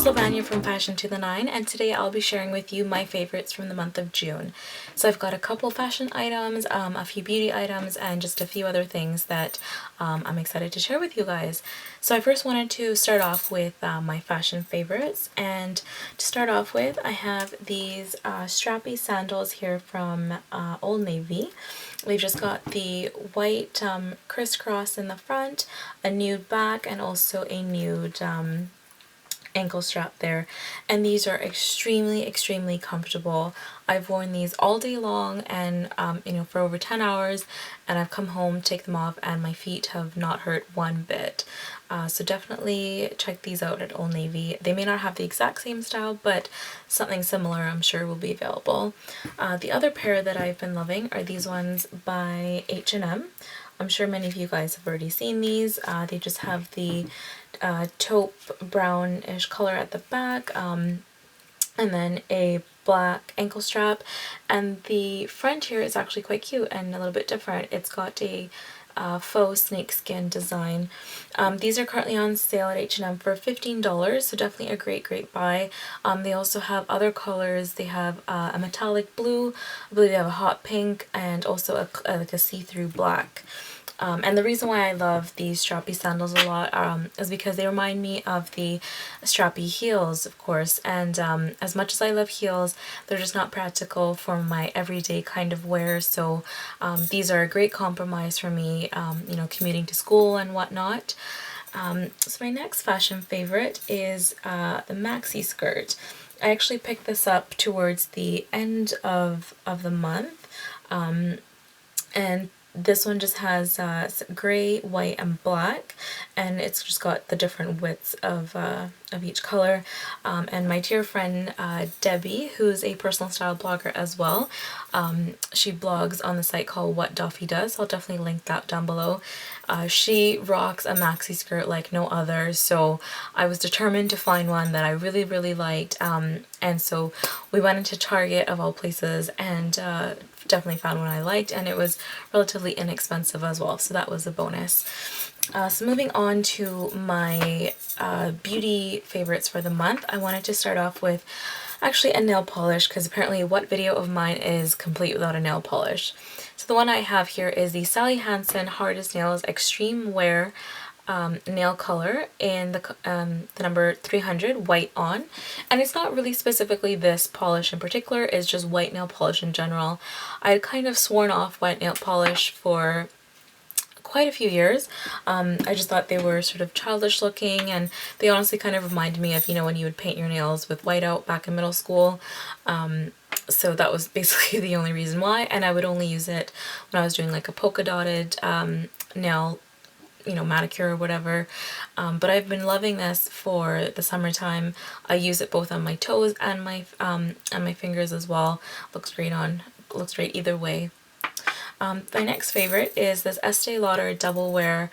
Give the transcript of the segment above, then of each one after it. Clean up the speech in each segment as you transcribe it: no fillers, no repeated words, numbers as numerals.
Luvania from Fashion to the Nine, and today I'll be sharing with you my favorites from the month of June. So I've got a couple fashion items, a few beauty items, and just a few other things that I'm excited to share with you guys. So I first wanted to start off with my fashion favorites, and to start off with, I have these strappy sandals here from Old Navy. We've just got the white crisscross in the front, a nude back, and also a nude ankle strap there, and these are extremely comfortable. I've worn these all day long and for over 10 hours, and I've come home, take them off, and my feet have not hurt one bit. So definitely check these out at Old Navy. They may not have the exact same style, but something similar I'm sure will be available. The other pair that I've been loving are these ones by H&M. I'm sure many of you guys have already seen these. They just have the taupe brownish color at the back, and then a black ankle strap, and the front here is actually quite cute and a little bit different. It's got a faux snakeskin design. These are currently on sale at H&M for $15, so definitely a great buy. They also have other colors. They have a metallic blue, I believe they have a hot pink, and also like a see-through black. And the reason why I love these strappy sandals a lot is because they remind me of the strappy heels, of course, and as much as I love heels, they're just not practical for my everyday kind of wear, so these are a great compromise for me, commuting to school and whatnot. So my next fashion favorite is the maxi skirt. I actually picked this up towards the end of the month, and this one just has gray, white, and black, and it's just got the different widths of each color. And my dear friend Debbie, who's a personal style blogger as well, she blogs on the site called What Duffy Does. I'll definitely link that down below. She rocks a maxi skirt like no other, so I was determined to find one that I really liked, and so we went into Target of all places and definitely found one I liked, and it was relatively inexpensive as well, so that was a bonus. So moving on to my beauty favorites for the month, I wanted to start off with actually a nail polish, because apparently what video of mine is complete without a nail polish. So the one I have here is the Sally Hansen Hard as Nails Extreme Wear nail color in the number 300 white on, and it's not really specifically this polish in particular, it's just white nail polish in general. I had kind of sworn off white nail polish for quite a few years. I just thought they were sort of childish looking, and they honestly kind of reminded me of, when you would paint your nails with whiteout back in middle school. So that was basically the only reason why, and I would only use it when I was doing like a polka dotted nail, manicure or whatever. But I've been loving this for the summertime. I use it both on my toes and my fingers as well. Looks great either way. My next favorite is this Estee Lauder Double Wear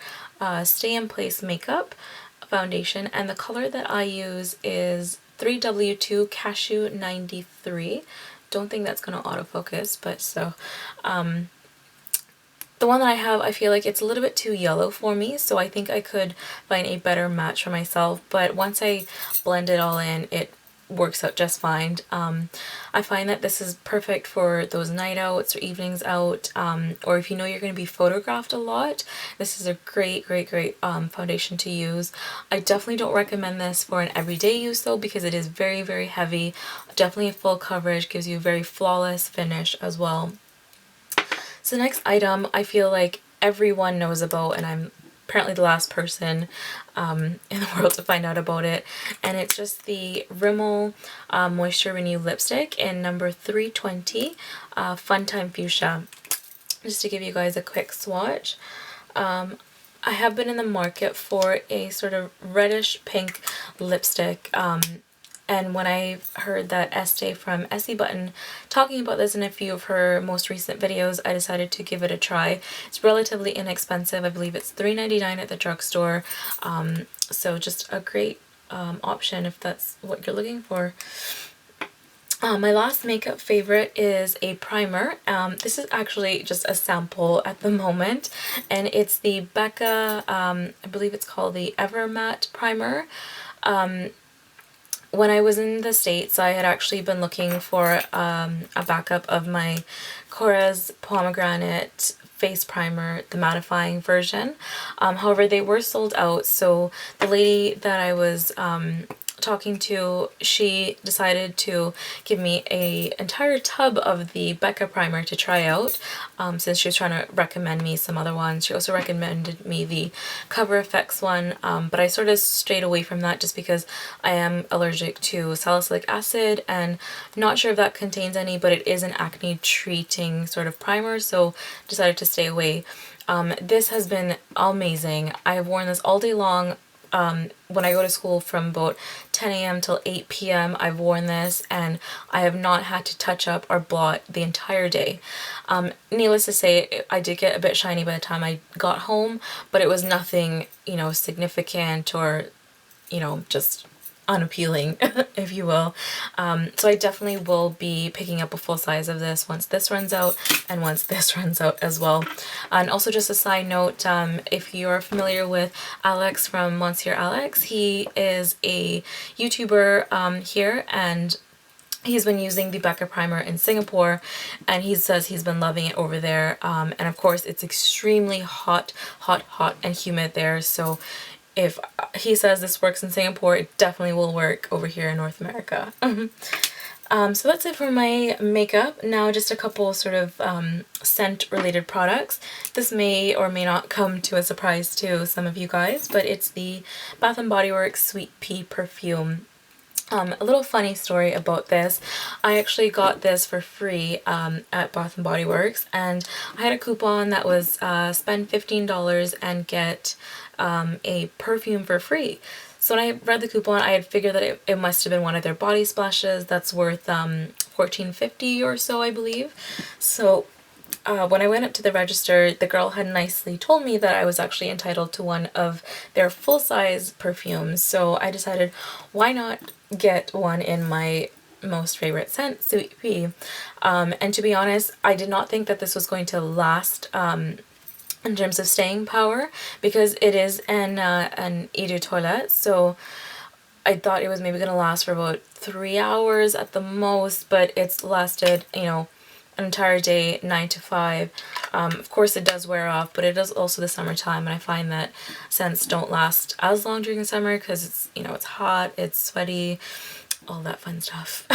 Stay in Place Makeup foundation, and the color that I use is 3W2 Cashew 93. Don't think that's going to autofocus, but so the one that I have, I feel like it's a little bit too yellow for me, so I think I could find a better match for myself, but once I blend it all in, it works out just fine. I find that this is perfect for those night outs or evenings out, or if you know you're going to be photographed a lot, this is a great foundation to use. I definitely don't recommend this for an everyday use though, because it is very heavy. Definitely a full coverage, gives you a very flawless finish as well. So the next item I feel like everyone knows about, and I'm apparently the last person in the world to find out about it, and it's just the Rimmel Moisture Renew lipstick in number 320 Fun Time Fuchsia. Just to give you guys a quick swatch, I have been in the market for a sort of reddish pink lipstick, and when I heard that Estee from Essie Button talking about this in a few of her most recent videos, I decided to give it a try. It's relatively inexpensive. I believe it's $3.99 at the drugstore. So just a great option if that's what you're looking for. My last makeup favorite is a primer. This is actually just a sample at the moment, and it's the Becca, I believe it's called the Ever Matte Primer. when I was in the States, I had actually been looking for a backup of my Korres Pomegranate face primer, the mattifying version. However, they were sold out, so the lady that I was talking to, she decided to give me a entire tub of the Becca primer to try out, since she was trying to recommend me some other ones. She also recommended me the Cover FX one, but I sort of strayed away from that just because I am allergic to salicylic acid, and not sure if that contains any, but it is an acne treating sort of primer, so decided to stay away. This has been amazing. I have worn this all day long. When I go to school from about 10 a.m. till 8 p.m. I've worn this, and I have not had to touch up or blot the entire day. Needless to say, I did get a bit shiny by the time I got home, but it was nothing, you know, significant or, you know, just unappealing, if you will. So I definitely will be picking up a full size of this once this runs out, and once this runs out as well. And also, just a side note, if you're familiar with Alex from Monsieur Alex, he is a YouTuber here, and he's been using the Becca primer in Singapore, and he says he's been loving it over there. And of course, it's extremely hot and humid there, so if he says this works in Singapore, it definitely will work over here in North America. So that's it for my makeup. Now just a couple sort of scent related products. This may or may not come to a surprise to some of you guys, but it's the Bath & Body Works Sweet Pea perfume. A little funny story about this. I actually got this for free at Bath & Body Works, and I had a coupon that was spend $15 and get a perfume for free. So when I read the coupon, I had figured that it must have been one of their body splashes that's worth $14.50 or so, I believe. So when I went up to the register, the girl had nicely told me that I was actually entitled to one of their full-size perfumes. So I decided, why not get one in my most favorite scent, Sweet Pea. And to be honest, I did not think that this was going to last in terms of staying power, because it is an eau de toilette, so I thought it was maybe going to last for about 3 hours at the most, but it's lasted, you know, an entire day, 9 to 5. Of course it does wear off, but it is also the summertime, and I find that scents don't last as long during the summer because it's, you know, it's hot, it's sweaty, all that fun stuff.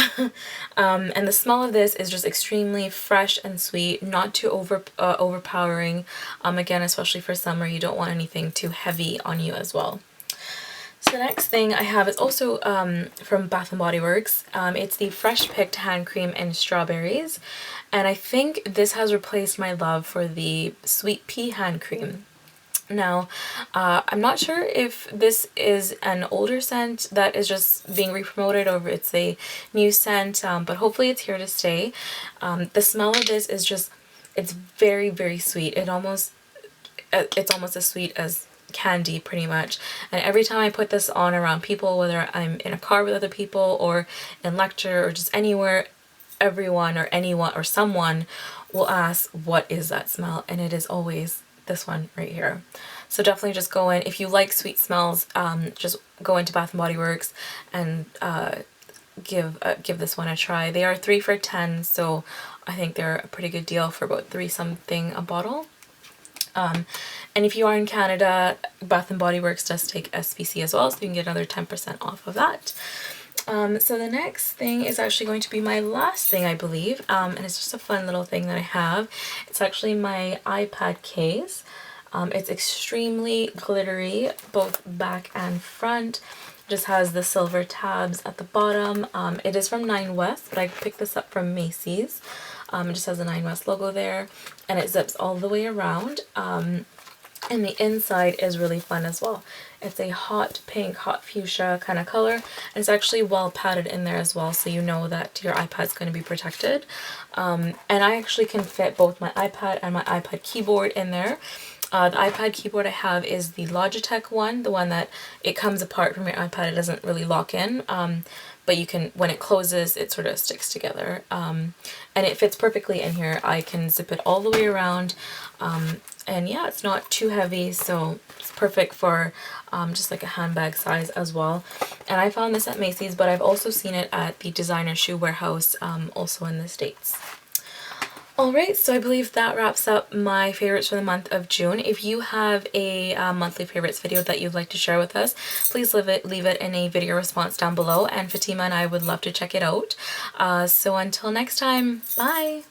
And the smell of this is just extremely fresh and sweet, not too overpowering. Again, especially for summer, you don't want anything too heavy on you as well. So the next thing I have is also from Bath & Body Works. It's the Fresh Picked Hand Cream in Strawberries, and I think this has replaced my love for the Sweet Pea Hand Cream. Now, I'm not sure if this is an older scent that is just being re-promoted or if it's a new scent, but hopefully it's here to stay. The smell of this is just, it's very, very sweet. It's almost as sweet as candy pretty much, and every time I put this on around people, whether I'm in a car with other people or in lecture or just anywhere, everyone or anyone or someone will ask, what is that smell? And it is always this one right here. So definitely just go in, if you like sweet smells, just go into Bath & Body Works and give this one a try. They are 3 for $10, so I think they're a pretty good deal for about $3 something a bottle. And if you are in Canada, Bath & Body Works does take SPC as well, so you can get another 10% off of that. So the next thing is actually going to be my last thing, I believe, and it's just a fun little thing that I have. It's actually my iPad case. It's extremely glittery, both back and front. It just has the silver tabs at the bottom. It is from 9 West, but I picked this up from Macy's. It just has the 9 West logo there, and it zips all the way around. And the inside is really fun as well. It's a hot pink, hot fuchsia kind of color, and it's actually well padded in there as well, so you know that your iPad's going to be protected. And I actually can fit both my iPad and my iPad keyboard in there. The iPad keyboard I have is the Logitech one, the one that it comes apart from your iPad, it doesn't really lock in. But you can, when it closes, it sort of sticks together. And it fits perfectly in here. I can zip it all the way around, and And yeah, it's not too heavy, so it's perfect for just like a handbag size as well. And I found this at Macy's, but I've also seen it at the Designer Shoe Warehouse, also in the States. Alright, so I believe that wraps up my favorites for the month of June. If you have a monthly favorites video that you'd like to share with us, please leave it in a video response down below, and Fatima and I would love to check it out. So until next time, bye!